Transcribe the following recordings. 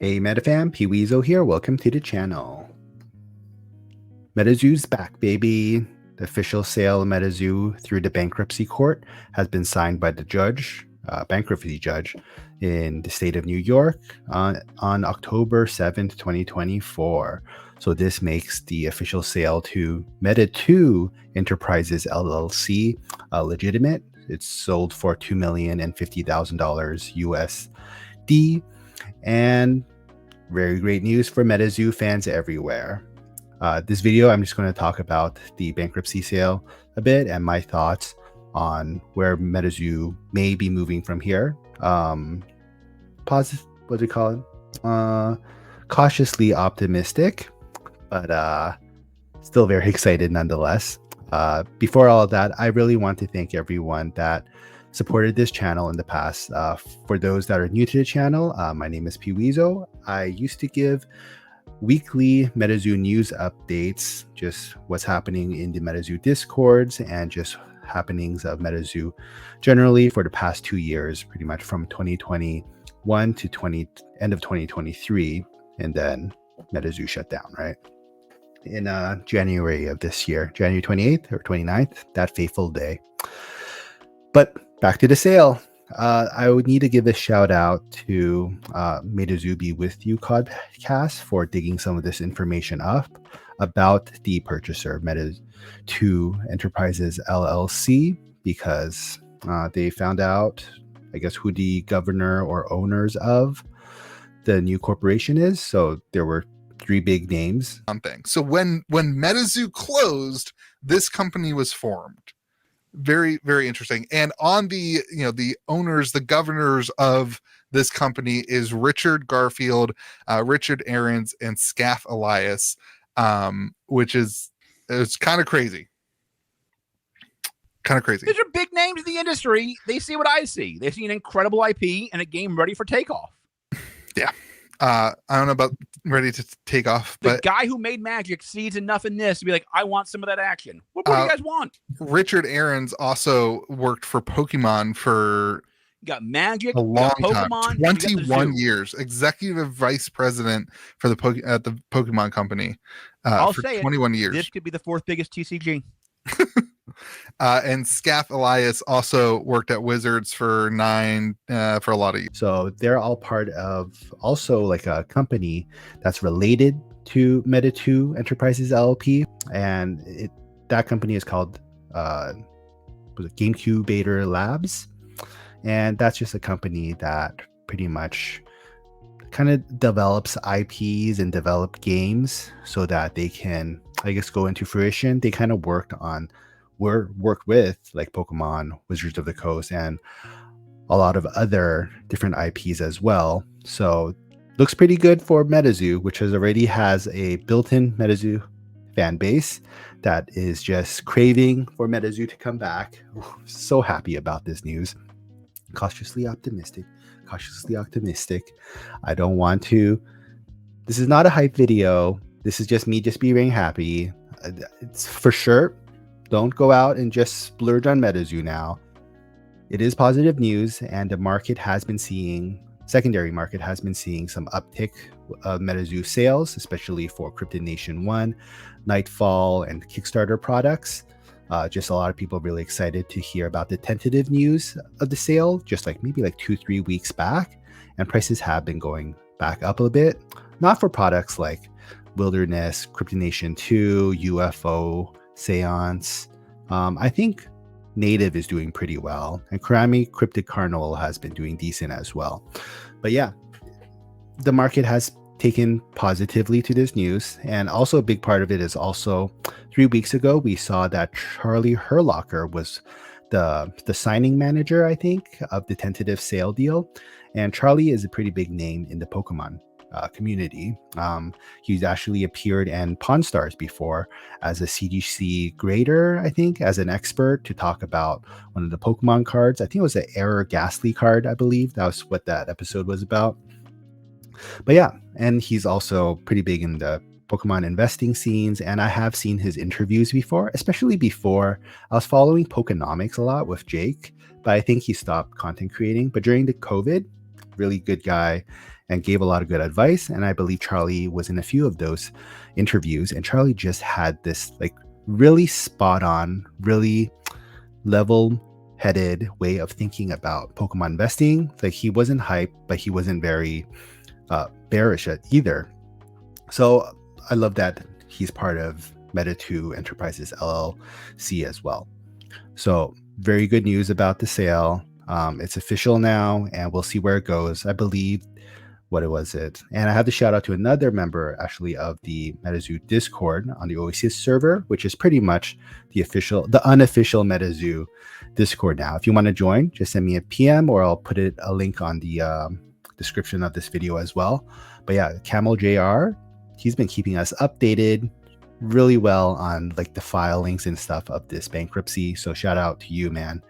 Hey Metafam, Peeweezo here. Welcome to the channel. Metazoo's back, baby. The official sale of Metazoo through the bankruptcy court has been signed by the judge, bankruptcy judge, in the state of New York on October 7th, 2024. So this makes the official sale to MetaTwo Enterprises LLC legitimate. It's sold for $2,050,000 USD. And very great news for Metazoo fans everywhere. This video, I'm just going to talk about the bankruptcy sale a bit and my thoughts on where Metazoo may be moving from here. What do you call it? Cautiously optimistic, but still very excited nonetheless. Before all of that, I really want to thank everyone that supported this channel in the past. For those that are new to the channel, my name is Peeweezo. I used to give weekly Metazoo news updates, just what's happening in the Metazoo discords and just happenings of Metazoo generally for the past 2 years, pretty much from 2021 to end of 2023, and then Metazoo shut down, right? In January of this year, January 28th or 29th, that fateful day. But back to the sale. I would need to give a shout out to Metazoo Be With You podcast for digging some of this information up about the purchaser, MetaTwo Enterprises LLC, because they found out, I guess, who the governor or owners of the new corporation is. So there were 3 big names. So when Metazoo closed, this company was formed. Very, very interesting. And on the owners, the governors of this company is Richard Garfield, Richard Aarons, and Scaff Elias, which it's kind of crazy. These are big names in the industry. They see what I see. They see an incredible IP and a game ready for takeoff. Yeah. I don't know about ready to take off, but the guy who made Magic sees enough in this to be like, I want some of that action. What do you guys want? Richard Aarons also worked for Pokemon for got Magic, a long Pokemon, time, 21 years, executive vice president for the Pokemon company for 21 years. This could be the 4th biggest TCG. And Scaff Elias also worked at Wizards for a lot of years. So they're all part of also like a company that's related to MetaTwo Enterprises LLP, and that company is called GameCubator Labs, and that's just a company that pretty much kind of develops IPs and develop games so that they can, I guess, go into fruition. They kind of worked with like Pokemon, Wizards of the Coast, and a lot of other different IPs as well. So looks pretty good for Metazoo, which already has a built-in Metazoo fan base that is just craving for Metazoo to come back. So happy about this news. Cautiously optimistic. I don't want to. This is not a hype video. This is just me being happy. It's for sure. Don't go out and just splurge on Metazoo now. It is positive news, and the secondary market has been seeing some uptick of Metazoo sales, especially for Cryptid Nation 1, Nightfall, and Kickstarter products. Just a lot of people really excited to hear about the tentative news of the sale, just like maybe like 2-3 weeks back, and prices have been going back up a bit. Not for products like Wilderness, Cryptid Nation 2, UFO, Seance. I think Native is doing pretty well, and Karami Cryptid Carnival has been doing decent as well. But yeah, the market has taken positively to this news, and also a big part of it is also 3 weeks ago we saw that Charlie Herlocker was the signing manager, I think, of the tentative sale deal, and Charlie is a pretty big name in the Pokemon community. He's actually appeared in Pawn Stars before as a CGC grader, I think, as an expert to talk about one of the Pokemon cards. I think it was an Error Ghastly card, I believe. That was what that episode was about. But yeah, and he's also pretty big in the Pokemon investing scenes, and I have seen his interviews before, especially before I was following Pokenomics a lot with Jake, but I think he stopped content creating. But during the COVID, really good guy, and gave a lot of good advice. And I believe Charlie was in a few of those interviews, and Charlie just had this like really spot on, really level-headed way of thinking about Pokemon investing. Like he wasn't hype, but he wasn't very bearish either. So I love that he's part of MetaTwo Enterprises LLC as well. So very good news about the sale. It's official now, and we'll see where it goes. I believe, what was it? And I have to shout out to another member actually of the Metazoo Discord on the Oasis server, which is pretty much the unofficial Metazoo Discord now. If you want to join, just send me a PM, or I'll put a link on the description of this video as well. But yeah, Camel JR, he's been keeping us updated really well on like the filings and stuff of this bankruptcy. So shout out to you, man.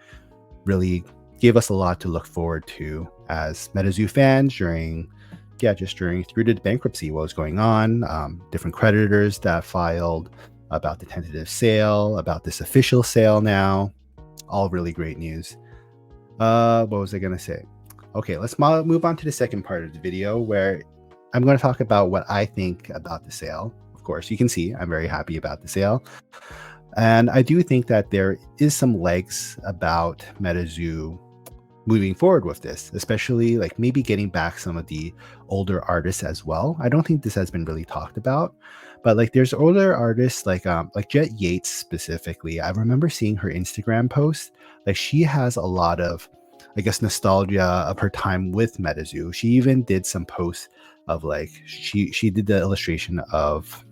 Really gave us a lot to look forward to as Metazoo fans through the bankruptcy, what was going on, different creditors that filed, about the tentative sale, about this official sale now. All really great news. What was I going to say? Okay, let's move on to the second part of the video, where I'm going to talk about what I think about the sale. Of course, you can see I'm very happy about the sale. And I do think that there is some legs about Metazoo moving forward with this, especially like maybe getting back some of the older artists as well. I don't think this has been really talked about, but like there's older artists like Jet Yates specifically. I remember seeing her Instagram post. Like she has a lot of, I guess, nostalgia of her time with Metazoo. She even did some posts of like she did the illustration of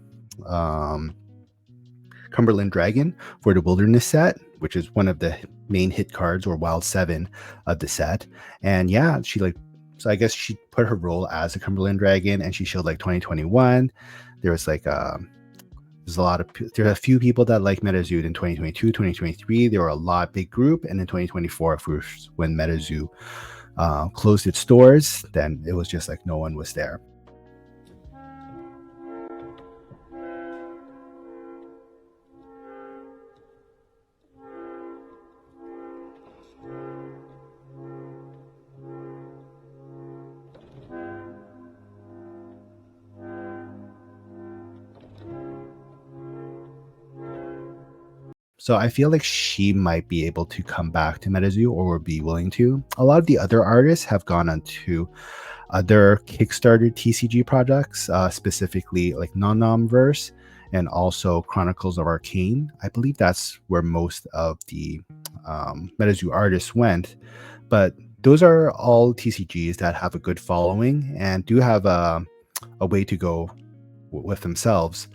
Cumberland Dragon for the Wilderness set, which is one of the main hit cards, or Wild 7 of the set. And yeah, so I guess she put her role as a Cumberland Dragon, and she showed like 2021. There was like there's a few people that like Metazoo in 2022, 2023. There were a big group, and in 2024, when Metazoo closed its doors, then it was just like no one was there. So I feel like she might be able to come back to Metazoo, or would be willing to. A lot of the other artists have gone on to other Kickstarter TCG projects, specifically like Non-Nomverse and also Chronicles of Arcane. I believe that's where most of the Metazoo artists went. But those are all TCGs that have a good following and do have a way to go with themselves.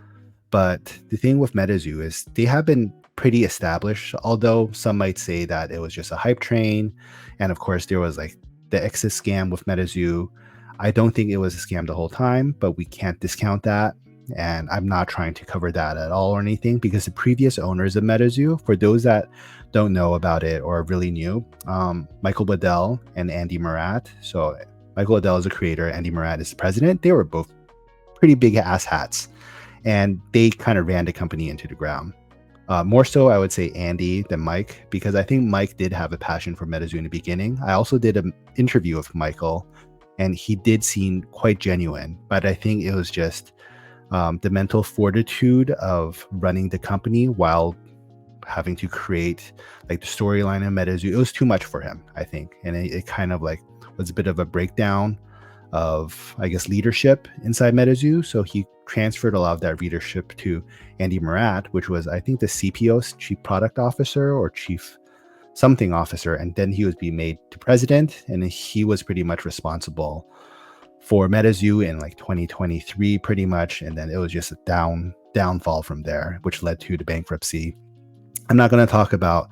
But the thing with Metazoo is they have been pretty established, although some might say that it was just a hype train. And of course, there was like the exit scam with Metazoo. I don't think it was a scam the whole time, but we can't discount that. And I'm not trying to cover that at all or anything, because the previous owners of Metazoo, for those that don't know about it or are really new, Michael Waddell and Andy Mourat. So Michael Waddell is the creator, Andy Mourat is the president. They were both pretty big ass hats, and they kind of ran the company into the ground. More so, I would say Andy than Mike, because I think Mike did have a passion for Metazoo in the beginning. I also did an interview with Michael, and he did seem quite genuine, but I think it was just the mental fortitude of running the company while having to create like the storyline of Metazoo. It was too much for him, I think, and it kind of like was a bit of a breakdown of, I guess, leadership inside Metazoo. So he transferred a lot of that leadership to Andy Mourat, which was, I think, the CPO, Chief Product Officer or Chief something officer, and then he was being made to president, and he was pretty much responsible for Metazoo in like 2023 pretty much, and then it was just a downfall from there, which led to the bankruptcy. I'm not going to talk about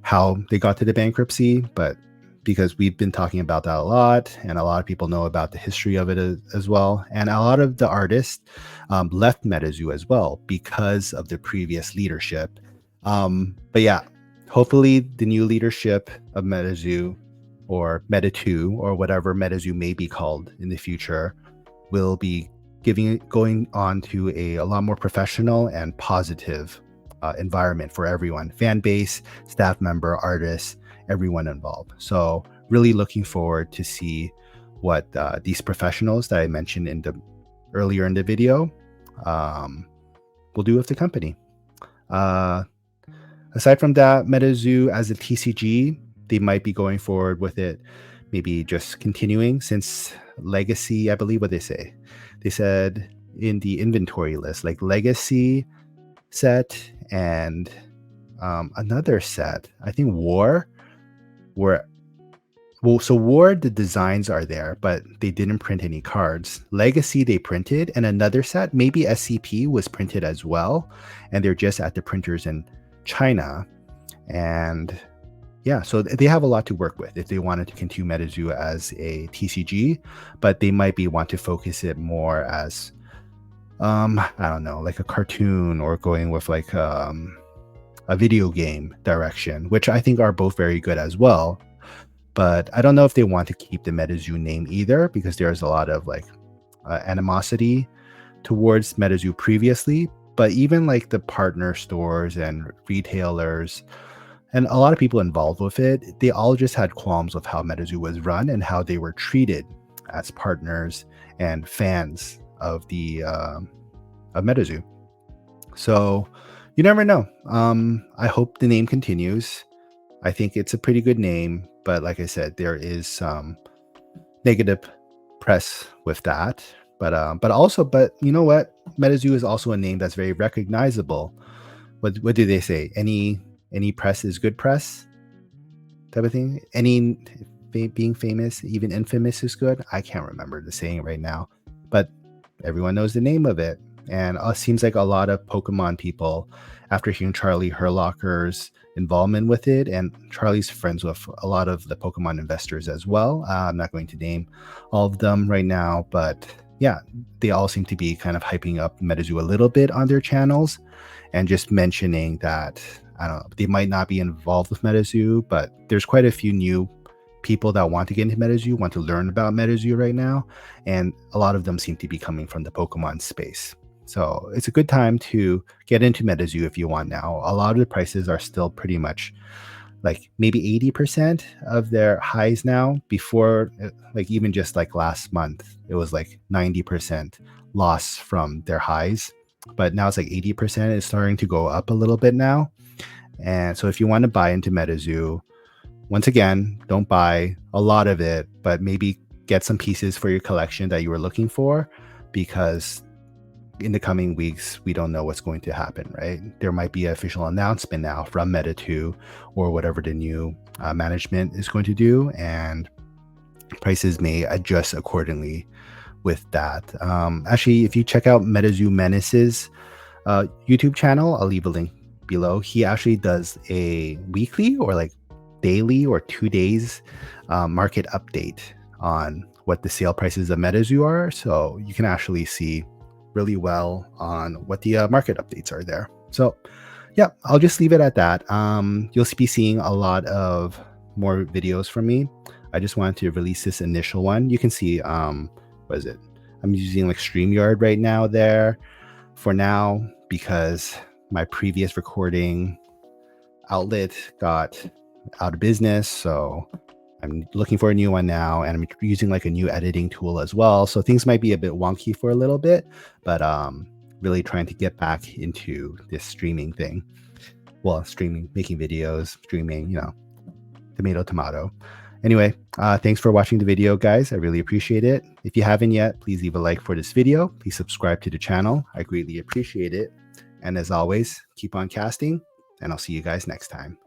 how they got to the bankruptcy, but because we've been talking about that a lot, and a lot of people know about the history of it as well. And a lot of the artists left Metazoo as well because of the previous leadership. But yeah, hopefully the new leadership of Metazoo, or MetaTwo, or whatever Metazoo may be called in the future, will be going on to a lot more professional and positive environment for everyone, fan base, staff member, artists, everyone involved. So really looking forward to see what these professionals that I mentioned earlier in the video will do with the company. Aside from that, Metazoo as a TCG, they might be going forward with it, maybe just continuing since Legacy, I believe what they say. They said in the inventory list, like Legacy set and another set, I think War, so War, the designs are there, but they didn't print any cards. Legacy, they printed, and another set, maybe SCP was printed as well, and they're just at the printers in China. And yeah, so they have a lot to work with if they wanted to continue Metazoo as a TCG, but they might want to focus it more as, I don't know, like a cartoon or going with like a video game direction, which I think are both very good as well. But I don't know if they want to keep the Metazoo name either, because there's a lot of like animosity towards Metazoo previously. But even like the partner stores and retailers and a lot of people involved with it, they all just had qualms with how Metazoo was run and how they were treated as partners and fans of the of Metazoo. So you never know. I hope the name continues. I think it's a pretty good name, but like I said, there is some negative press with that. But you know what? Metazoo is also a name that's very recognizable. What do they say? Any press is good press, type of thing. Being famous, even infamous, is good. I can't remember the saying right now, but everyone knows the name of it. And it seems like a lot of Pokemon people, after hearing Charlie Herlocker's involvement with it, and Charlie's friends with a lot of the Pokemon investors as well. I'm not going to name all of them right now, but yeah, they all seem to be kind of hyping up Metazoo a little bit on their channels and just mentioning that, I don't know, they might not be involved with Metazoo, but there's quite a few new people that want to get into Metazoo, want to learn about Metazoo right now, and a lot of them seem to be coming from the Pokemon space. So it's a good time to get into Metazoo if you want now. A lot of the prices are still pretty much like maybe 80% of their highs now. Before, like even just like last month, it was like 90% loss from their highs. But now it's like 80%. It's starting to go up a little bit now. And so if you want to buy into Metazoo, once again, don't buy a lot of it, but maybe get some pieces for your collection that you were looking for, because in the coming weeks, we don't know what's going to happen, right? There might be an official announcement now from MetaTwo or whatever the new management is going to do, and prices may adjust accordingly with that. Actually, if you check out Metazoo Menace's YouTube channel, I'll leave a link below. He actually does a weekly or like daily or 2 days market update on what the sale prices of Metazoo are. So you can actually see really well on what the market updates are there. So yeah, I'll just leave it at that. You'll be seeing a lot of more videos from me. I just wanted to release this initial one. You can see, what is it? I'm using like StreamYard right now there for now, because my previous recording outlet got out of business. So I'm looking for a new one now, and I'm using like a new editing tool as well. So things might be a bit wonky for a little bit, but really trying to get back into this streaming thing. Well, streaming, making videos, streaming, you know, tomato. Anyway, thanks for watching the video, guys. I really appreciate it. If you haven't yet, please leave a like for this video. Please subscribe to the channel. I greatly appreciate it. And as always, keep on casting, and I'll see you guys next time.